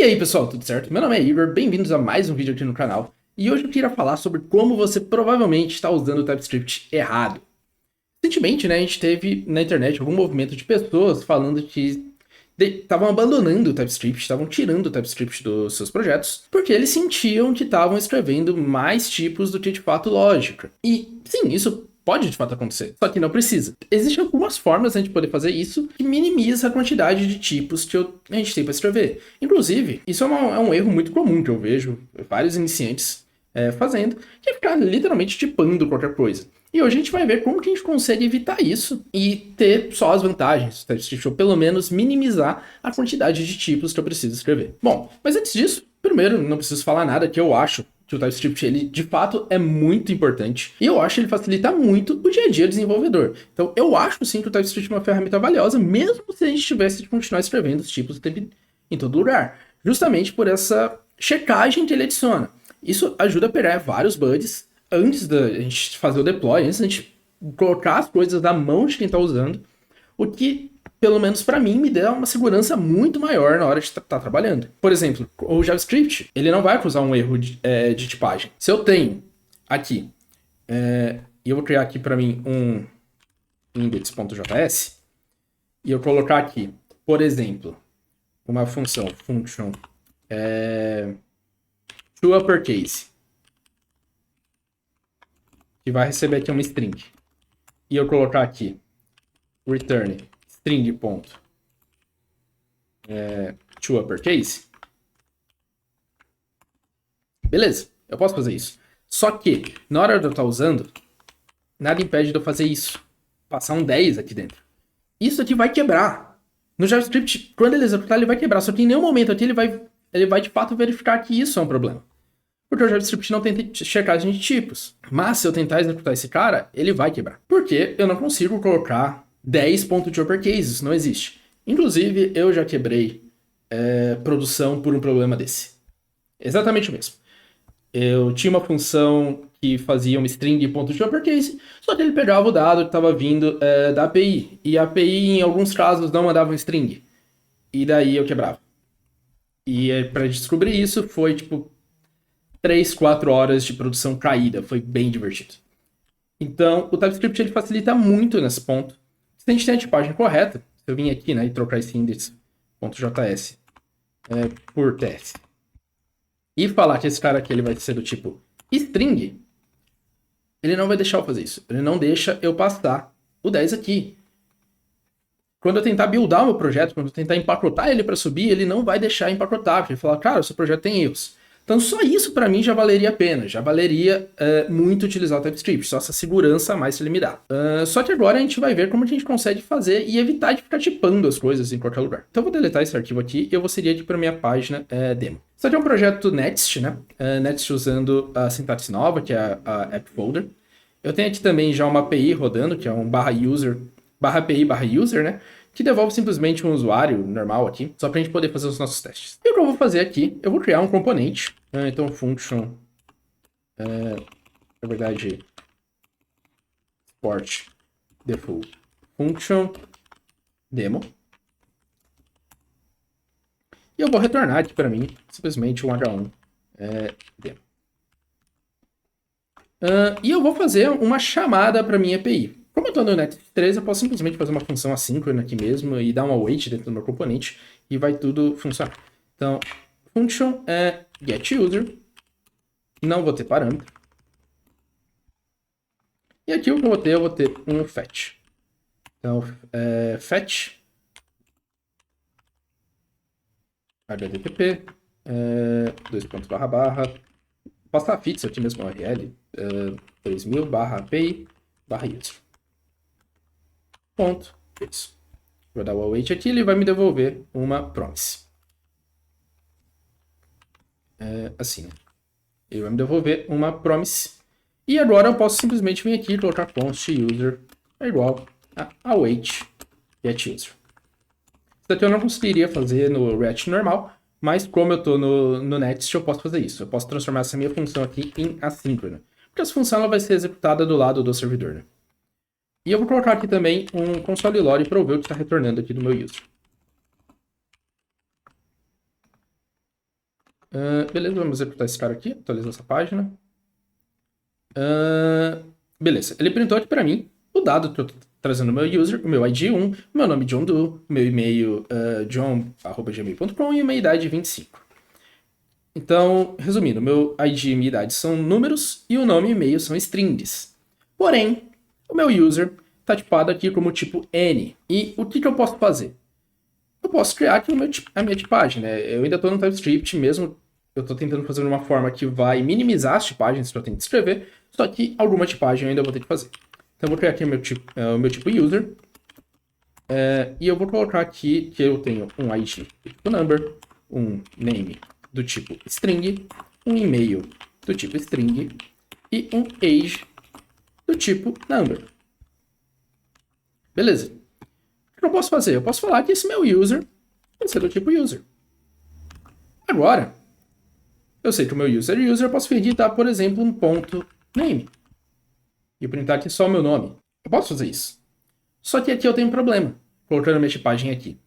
E aí pessoal, tudo certo? Meu nome é Igor, bem-vindos a mais um vídeo aqui no canal. E hoje eu queria falar sobre como você provavelmente está usando o TypeScript errado. Recentemente, né, a gente teve na internet algum movimento de pessoas falando que estavam abandonando o TypeScript, estavam tirando o TypeScript dos seus projetos, porque eles sentiam que estavam escrevendo mais tipos do que de fato lógica. E sim, isso pode de fato acontecer, só que não precisa. Existem algumas formas de a gente poder fazer isso que minimiza a quantidade de tipos que a gente tem para escrever. Inclusive, isso é um erro muito comum que eu vejo vários iniciantes fazendo, que é ficar literalmente tipando qualquer coisa. E hoje a gente vai ver como que a gente consegue evitar isso e ter só as vantagens do TypeScript, ou pelo menos minimizar a quantidade de tipos que eu preciso escrever. Bom, mas antes disso, primeiro, não preciso falar nada que eu acho que o TypeScript, ele de fato é muito importante. E eu acho que ele facilita muito o dia a dia do desenvolvedor. Então eu acho sim que o TypeScript é uma ferramenta valiosa, mesmo se a gente tivesse de continuar escrevendo os tipos em todo lugar. Justamente por essa checagem que ele adiciona. Isso ajuda a pegar vários bugs antes da gente fazer o deploy, antes da gente colocar as coisas na mão de quem está usando, o que, pelo menos para mim, me dá uma segurança muito maior na hora de estar trabalhando. Por exemplo, o JavaScript, ele não vai acusar um erro de tipagem. Se eu tenho aqui, e eu vou criar aqui para mim um index.js, e eu colocar aqui, por exemplo, uma function to uppercase, que vai receber aqui uma string, e eu colocar aqui return string ponto to uppercase, beleza, eu posso fazer isso. Só que, na hora de eu estar usando, nada impede de eu fazer isso. Passar um 10 aqui dentro. Isso aqui vai quebrar. No JavaScript, quando ele executar, ele vai quebrar. Só que em nenhum momento aqui ele vai de fato verificar que isso é um problema. Porque o JavaScript não tem checagem de tipos. Mas se eu tentar executar esse cara, ele vai quebrar. Porque eu não consigo colocar 10 pontos de uppercase, isso não existe. Inclusive, eu já quebrei produção por um problema desse. Exatamente o mesmo. Eu tinha uma função que fazia uma string de pontos de uppercase, só que ele pegava o dado que estava vindo da API. E a API, em alguns casos, não mandava um string. E daí eu quebrava. E para descobrir isso, foi tipo 3, 4 horas de produção caída. Foi bem divertido. Então, o TypeScript ele facilita muito nesse ponto. Se a gente tem a tipagem correta, se eu vim aqui, né, e trocar esse index.js por TS, e falar que esse cara aqui ele vai ser do tipo string, ele não vai deixar eu fazer isso. Ele não deixa eu passar o 10 aqui. Quando eu tentar buildar o meu projeto, quando eu tentar empacotar ele para subir, ele não vai deixar empacotar, porque ele fala, cara, o seu projeto tem erros. Então só isso para mim já valeria a pena, já valeria muito utilizar o TypeScript, só essa segurança a mais que ele me dá. Só que agora a gente vai ver como a gente consegue fazer e evitar de ficar tipando as coisas em qualquer lugar. Então eu vou deletar esse arquivo aqui e eu vou seguir aqui para minha página demo. Isso aqui é um projeto Next, né? Next usando a sintaxe nova, que é a app folder. Eu tenho aqui também já uma API rodando, que é um /user, /API/user, né? Que devolve simplesmente um usuário normal aqui, só para a gente poder fazer os nossos testes. E o que eu vou fazer aqui, eu vou criar um componente, então function, na verdade, export default function demo. E eu vou retornar aqui para mim, simplesmente um h1 demo. E eu vou fazer uma chamada para minha API. Como eu estou no Next 3, eu posso simplesmente fazer uma função assíncrona aqui mesmo e dar um await dentro do meu componente e vai tudo funcionar. Então, function getUser, não vou ter parâmetro. E aqui o que eu vou ter um fetch. Então, fetch http 2.// passar a fix aqui mesmo, URL 3000/API/user. Ponto. Isso. Vou dar o await aqui, ele vai me devolver uma promise. Assim, né? Ele vai me devolver uma promise. E agora eu posso simplesmente vir aqui e colocar const user é igual a await getUser. Isso aqui eu não conseguiria fazer no React normal, mas como eu estou no Next, eu posso fazer isso. Eu posso transformar essa minha função aqui em assíncrona. Porque essa função ela vai ser executada do lado do servidor, né? E eu vou colocar aqui também um console log para eu ver o que está retornando aqui do meu user. Beleza, vamos executar esse cara aqui, atualizar essa página. Beleza, ele printou aqui para mim o dado que eu tô trazendo o meu user, o meu ID 1, o meu nome John Doe, o meu e-mail john@gmail.com e a minha idade 25. Então, resumindo, meu ID e minha idade são números e o nome e e-mail são strings. Porém, o meu user está tipado aqui como tipo N. E o que eu posso fazer? Eu posso criar aqui a minha tipagem, né? Eu ainda estou no TypeScript mesmo. Eu estou tentando fazer de uma forma que vai minimizar as tipagens que eu tenho que escrever, só que alguma tipagem eu ainda vou ter que fazer. Então eu vou criar aqui o meu tipo user. E eu vou colocar aqui que eu tenho um ID do tipo number, um name do tipo string, um e-mail do tipo string e um age do tipo number. Beleza. O que eu posso fazer? Eu posso falar que esse meu user vai ser do tipo user. Agora, eu sei que o meu user é user, eu posso editar, por exemplo, um ponto name. E printar aqui só o meu nome. Eu posso fazer isso. Só que aqui eu tenho um problema, colocando a minha tipagem aqui.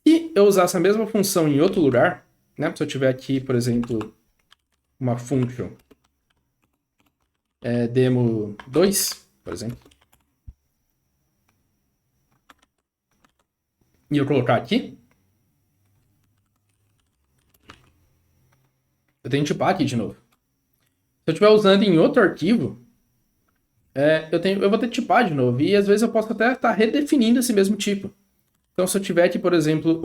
Se eu usar essa mesma função em outro lugar, né? Se eu tiver aqui, por exemplo, uma function demo2, por exemplo, e eu colocar aqui, eu tenho que tipar aqui de novo. Se eu estiver usando em outro arquivo, eu vou ter que tipar de novo. E às vezes eu posso até estar redefinindo esse mesmo tipo. Então, se eu tiver aqui, por exemplo,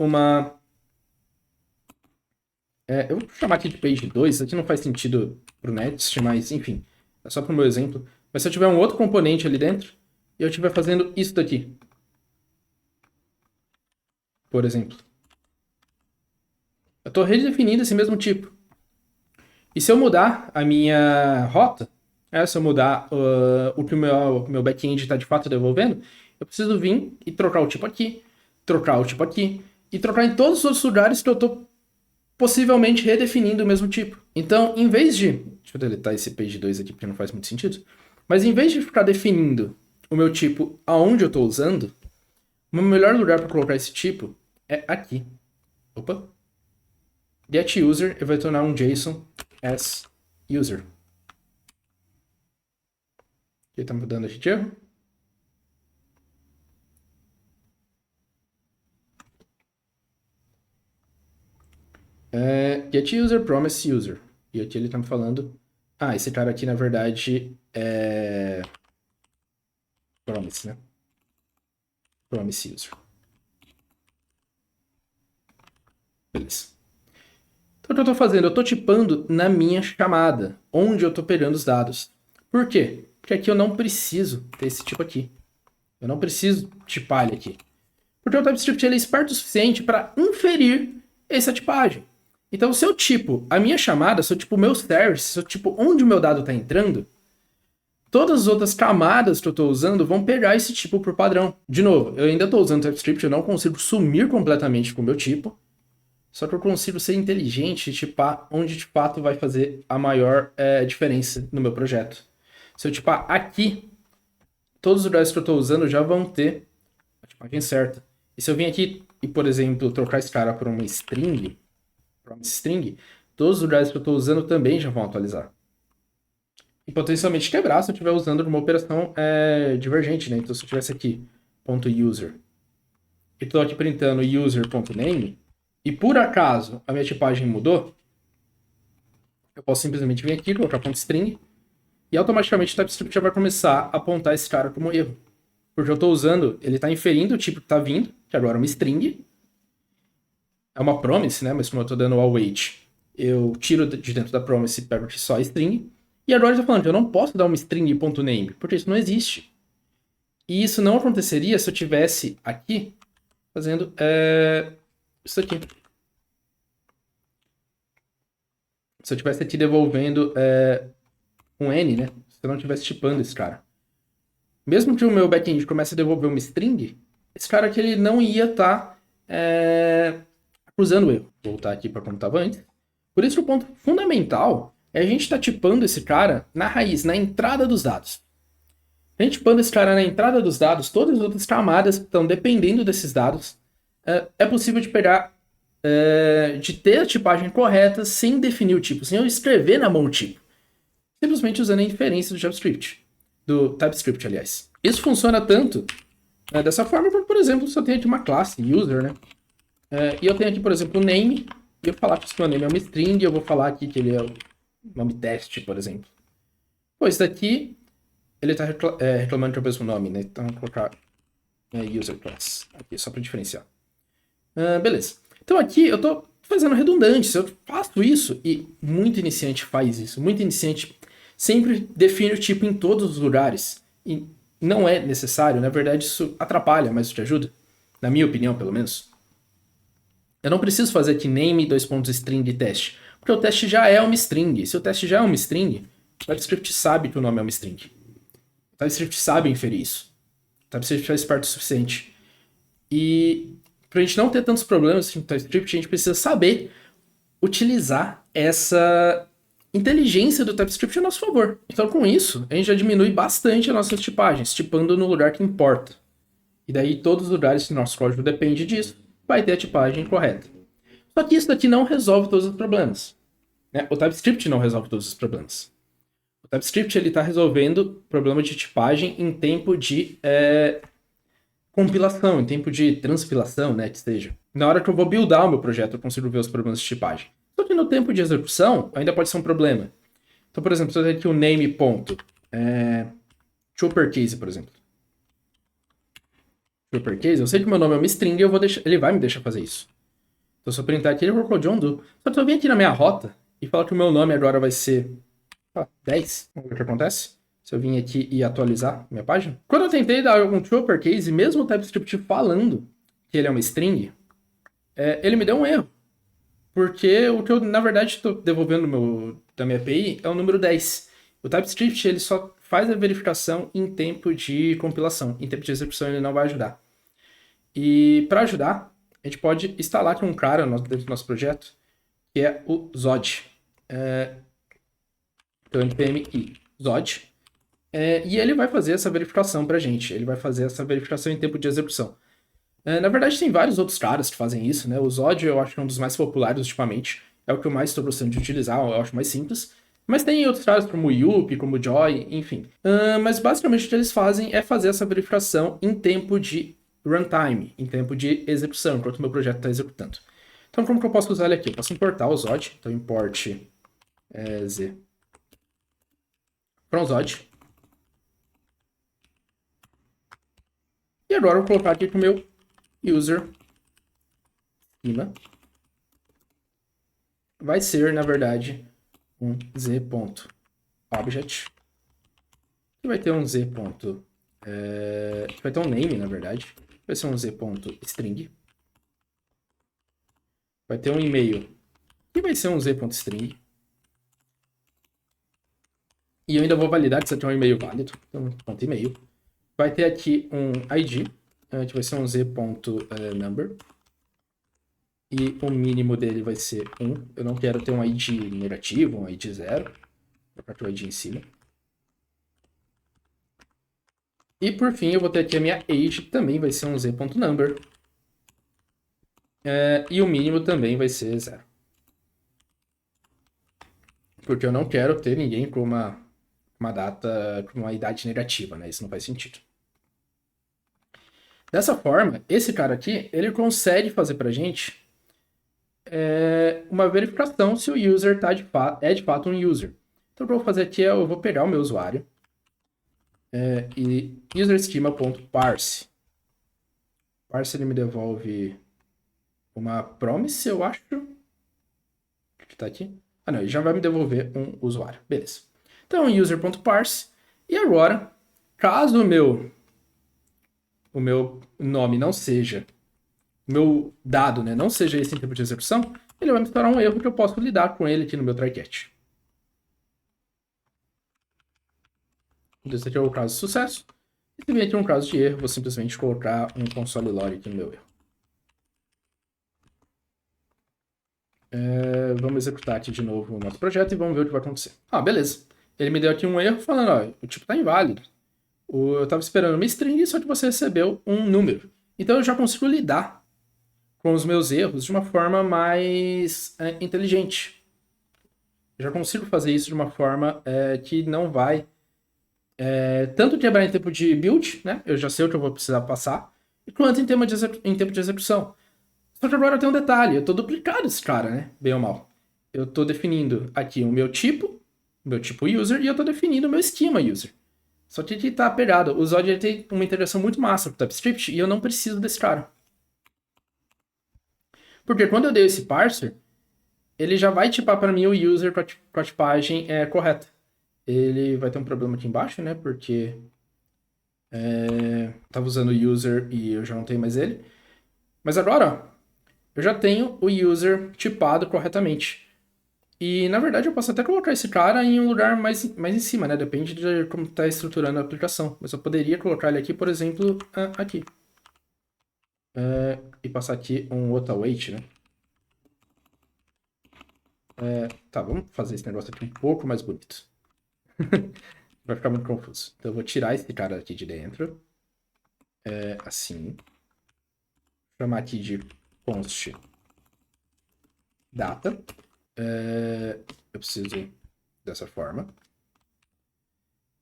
eu vou chamar aqui de page 2, isso aqui não faz sentido pro Next, mas enfim, é só para o meu exemplo. Mas se eu tiver um outro componente ali dentro, e eu estiver fazendo isso daqui, por exemplo, eu estou redefinindo esse mesmo tipo. E se eu mudar a minha rota, se eu mudar o que o meu back-end está de fato devolvendo, eu preciso vir e trocar o tipo aqui, trocar o tipo aqui, e trocar em todos os outros lugares que eu estou possivelmente redefinindo o mesmo tipo. Então, em vez de... Deixa eu deletar esse page 2 aqui porque não faz muito sentido. Mas em vez de ficar definindo o meu tipo aonde eu estou usando, o melhor lugar para colocar esse tipo é aqui. Opa. GetUser vai tornar um JSON as user. Aqui está mudando esse erro. GetUser promise user. E aqui ele está me falando... esse cara aqui, na verdade, é... promise, né? Promise user. Beleza. Então, o que eu estou fazendo? Eu estou tipando na minha chamada, onde eu estou pegando os dados. Por quê? Porque aqui eu não preciso ter esse tipo aqui. Eu não preciso tipar ele aqui. Porque o TypeScript ele é esperto o suficiente para inferir essa tipagem. Então, se eu tipo a minha chamada, se eu tipo o meu service, se eu tipo onde o meu dado está entrando, todas as outras camadas que eu estou usando vão pegar esse tipo por padrão. De novo, eu ainda estou usando TypeScript, eu não consigo sumir completamente com o meu tipo, só que eu consigo ser inteligente e tipar onde de fato vai fazer a maior diferença no meu projeto. Se eu tipar aqui, todos os lugares que eu estou usando já vão ter a tipagem certa. E se eu vim aqui e, por exemplo, trocar esse cara por uma string, todos os lugares que eu estou usando também já vão atualizar. E potencialmente quebrar se eu estiver usando uma operação divergente, né? Então, se eu tivesse aqui .user e estou aqui printando user.name, e por acaso a minha tipagem mudou, eu posso simplesmente vir aqui, colocar .string, e automaticamente o TypeScript já vai começar a apontar esse cara como erro. Porque eu estou usando, ele está inferindo o tipo que está vindo, que agora é uma string, é uma promise, né? Mas como eu estou dando await, eu tiro de dentro da promise e pego aqui só a string, e agora ele está falando que eu não posso dar uma string.name, porque isso não existe. E isso não aconteceria se eu tivesse aqui fazendo isso aqui. Se eu tivesse aqui devolvendo um N, né? Se eu não estivesse tipando esse cara. Mesmo que o meu backend comece a devolver uma string, esse cara aqui ele não ia estar acusando o erro. Vou voltar aqui para como estava antes. Por isso, o ponto fundamental é a gente estar tipando esse cara na raiz, na entrada dos dados. A gente tipando esse cara na entrada dos dados, todas as outras camadas que estão dependendo desses dados, é possível de pegar de ter a tipagem correta sem definir o tipo, sem eu escrever na mão o tipo. Simplesmente usando a inferência do JavaScript. Do TypeScript, aliás. Isso funciona tanto dessa forma, quando, por exemplo, se eu tenho aqui uma classe, user, né? E eu tenho aqui, por exemplo, o name, e eu falar que o meu name é uma string, e eu vou falar aqui que ele é o nome teste, por exemplo. Pô, esse daqui, ele está reclamando do mesmo nome, né? Então, eu vou colocar user class aqui, só para diferenciar. Beleza. Então aqui eu estou fazendo redundante. Se eu faço isso, e muito iniciante faz isso, muito iniciante sempre define o tipo em todos os lugares. E não é necessário, na verdade isso atrapalha, mas te ajuda. Na minha opinião, pelo menos. Eu não preciso fazer aqui name string teste, porque o teste já é uma string. Se o teste já é uma string, o TypeScript sabe que o nome é uma string. O TypeScript sabe inferir isso. O TypeScript é esperto o suficiente. E pra gente não ter tantos problemas com o TypeScript, a gente precisa saber utilizar essa inteligência do TypeScript a nosso favor. Então, com isso, a gente já diminui bastante as nossas tipagens, tipando no lugar que importa. E daí, todos os lugares que nosso código depende disso, vai ter a tipagem correta. Só que isso daqui não resolve todos os problemas. Né? O TypeScript não resolve todos os problemas. O TypeScript está resolvendo problema de tipagem em tempo de compilação, em tempo de transpilação, né, que seja. Na hora que eu vou buildar o meu projeto, eu consigo ver os problemas de tipagem. Só que no tempo de execução, ainda pode ser um problema. Então, por exemplo, se eu tenho aqui o name ponto, uppercase, por exemplo. Uppercase, eu sei que o meu nome é uma string e ele vai me deixar fazer isso. Então, se eu printar aqui, ele colocou John Doe. Só que se eu vir aqui na minha rota e falar que o meu nome agora vai ser 10, vamos ver o que acontece. Se eu vim aqui e atualizar minha página. Quando eu tentei dar algum uppercase, mesmo o TypeScript falando que ele é uma string, ele me deu um erro. Porque o que eu, na verdade, estou devolvendo da minha API é o número 10. O TypeScript ele só faz a verificação em tempo de compilação. Em tempo de execução ele não vai ajudar. E para ajudar, a gente pode instalar aqui um cara dentro do nosso projeto, que é o Zod. Então, npm i Zod. E ele vai fazer essa verificação pra gente. Ele vai fazer essa verificação em tempo de execução. Na verdade, tem vários outros caras que fazem isso, né? O Zod eu acho que é um dos mais populares ultimamente. É o que eu mais estou gostando de utilizar, eu acho mais simples. Mas tem outros caras como o Yuppie, como o Joy, enfim. Mas basicamente o que eles fazem é fazer essa verificação em tempo de runtime, em tempo de execução, enquanto o meu projeto está executando. Então, como que eu posso usar ele aqui? Eu posso importar o Zod. Então, import z from Zod. E agora eu vou colocar aqui para o meu user schema. Vai ser, na verdade, um z.object. Que vai ter um z. Vai ter um name, na verdade. Vai ser um z.string. Vai ter um e-mail. Que vai ser um z.string. E eu ainda vou validar que isso aqui é um e-mail válido. Então, ponto e-mail. Vai ter aqui um ID. Que vai ser um z.number. E o mínimo dele vai ser 1. Eu não quero ter um ID negativo, um ID 0. Vou colocar o ID em cima. E por fim, eu vou ter aqui a minha age, que também vai ser um z.number. E o mínimo também vai ser 0. Porque eu não quero ter ninguém com uma data, com uma idade negativa, né? Isso não faz sentido. Dessa forma, esse cara aqui, ele consegue fazer pra gente uma verificação se o user é de fato um user. Então, o que eu vou fazer aqui eu vou pegar o meu usuário e userschema.parse. Parse ele me devolve uma promise, eu acho. Que tá aqui. Ah, não, ele já vai me devolver um usuário. Beleza. Então, user.parse. E agora, caso o meu nome não seja, o meu dado, né, não seja esse em tempo de execução, ele vai me instalar um erro que eu posso lidar com ele aqui no meu try-catch. Esse aqui é o caso de sucesso. E se vier aqui um caso de erro, vou simplesmente colocar um console log aqui no meu erro. Vamos executar aqui de novo o nosso projeto e vamos ver o que vai acontecer. Beleza. Ele me deu aqui um erro falando, ó, o tipo tá inválido. Eu estava esperando uma string, só que você recebeu um número. Então eu já consigo lidar com os meus erros de uma forma mais inteligente. Eu já consigo fazer isso de uma forma que não vai tanto quebrar em tempo de build, né? Eu já sei o que eu vou precisar passar, quanto em tempo de execução. Só que agora tem um detalhe, eu estou duplicando esse cara, né? Bem ou mal. Eu estou definindo aqui o meu tipo user, e eu estou definindo o meu esquema user. Só que aqui tá pegado. O Zod ele tem uma integração muito massa com o TypeScript, e eu não preciso desse cara. Porque quando eu dei esse parser, ele já vai tipar para mim o user com a tipagem correta. Ele vai ter um problema aqui embaixo, né? Porque tava usando o user e eu já não tenho mais ele. Mas agora, ó, eu já tenho o user tipado corretamente. E, na verdade, eu posso até colocar esse cara em um lugar mais em cima, né? Depende de como está estruturando a aplicação. Mas eu poderia colocar ele aqui, por exemplo, aqui. E passar aqui um outro await, né? Tá, vamos fazer esse negócio aqui um pouco mais bonito. Vai ficar muito confuso. Então eu vou tirar esse cara aqui de dentro. Assim. Chamar aqui de const data. Eu preciso dessa forma.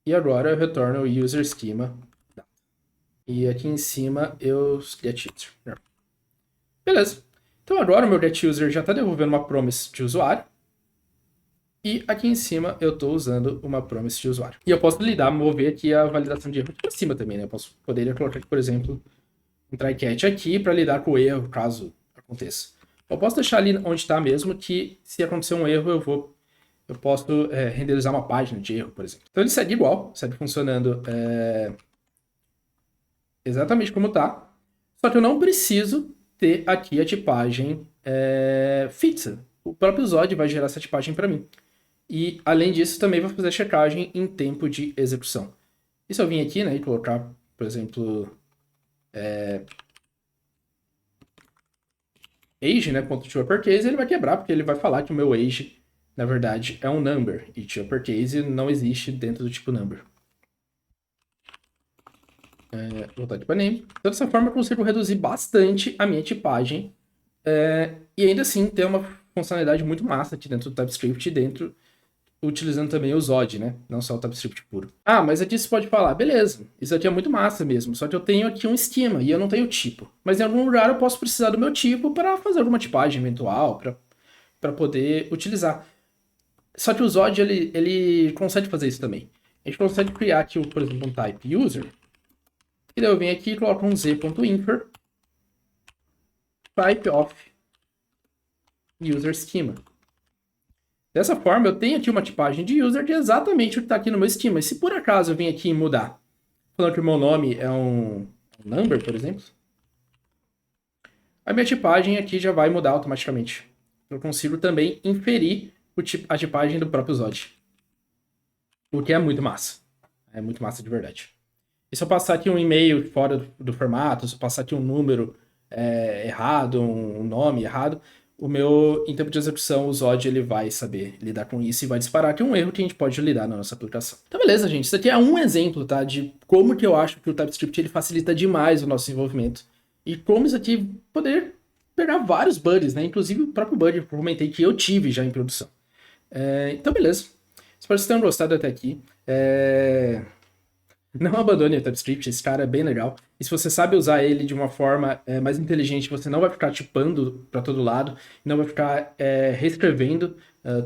E agora eu retorno o user schema data. E aqui em cima eu get user. Beleza. Então agora o meu get user já está devolvendo uma promise de usuário. E aqui em cima eu estou usando uma promise de usuário. E eu posso mover aqui a validação de erro para cima também, né? Eu poderia colocar aqui, por exemplo, um try catch aqui para lidar com o erro, caso aconteça. Eu posso deixar ali onde está mesmo, que se acontecer um erro eu posso renderizar uma página de erro, por exemplo. Então ele segue igual, segue funcionando exatamente como está. Só que eu não preciso ter aqui a tipagem fixa. O próprio Zod vai gerar essa tipagem para mim. E, além disso, também vai fazer a checagem em tempo de execução. E se eu vir aqui, né, e colocar, por exemplo, age, né, ponto to uppercase, ele vai quebrar, porque ele vai falar que o meu age, na verdade, é um number. E to uppercase não existe dentro do tipo number. Voltar aqui para name. Então, dessa forma, eu consigo reduzir bastante a minha tipagem. E ainda assim, ter uma funcionalidade muito massa aqui dentro do TypeScript, utilizando também o Zod, né? Não só o TypeScript puro. Ah, mas aqui você pode falar, beleza, isso aqui é muito massa mesmo, só que eu tenho aqui um esquema e eu não tenho tipo. Mas em algum lugar eu posso precisar do meu tipo para fazer alguma tipagem eventual, para poder utilizar. Só que o Zod, ele consegue fazer isso também. A gente consegue criar aqui, por exemplo, um type user, e daí eu venho aqui e coloco um z.infer type of user schema. Dessa forma, eu tenho aqui uma tipagem de user que é exatamente o que está aqui no meu esquema. E se por acaso eu vim aqui e mudar, falando que o meu nome é um number, por exemplo, a minha tipagem aqui já vai mudar automaticamente. Eu consigo também inferir a tipagem do próprio Zod. O que é muito massa. É muito massa de verdade. E se eu passar aqui um e-mail fora do formato, se eu passar aqui um número errado, um nome errado, em tempo de execução, o Zod ele vai saber lidar com isso e vai disparar aqui um erro que a gente pode lidar na nossa aplicação. Então beleza, gente. Isso aqui é um exemplo, tá? De como que eu acho que o TypeScript ele facilita demais o nosso desenvolvimento. E como isso aqui poder pegar vários bugs, né? Inclusive o próprio bug que eu comentei que eu tive já em produção. Então beleza. Espero que vocês tenham gostado até aqui. Não abandone o TypeScript, esse cara é bem legal. E se você sabe usar ele de uma forma mais inteligente, você não vai ficar tipando para todo lado, não vai ficar reescrevendo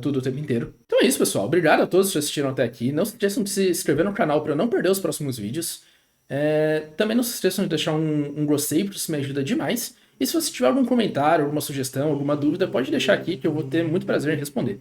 tudo o tempo inteiro. Então é isso, pessoal. Obrigado a todos que assistiram até aqui. Não se esqueçam de se inscrever no canal para não perder os próximos vídeos. Também não se esqueçam de deixar um gostei, porque isso me ajuda demais. E se você tiver algum comentário, alguma sugestão, alguma dúvida, pode deixar aqui que eu vou ter muito prazer em responder.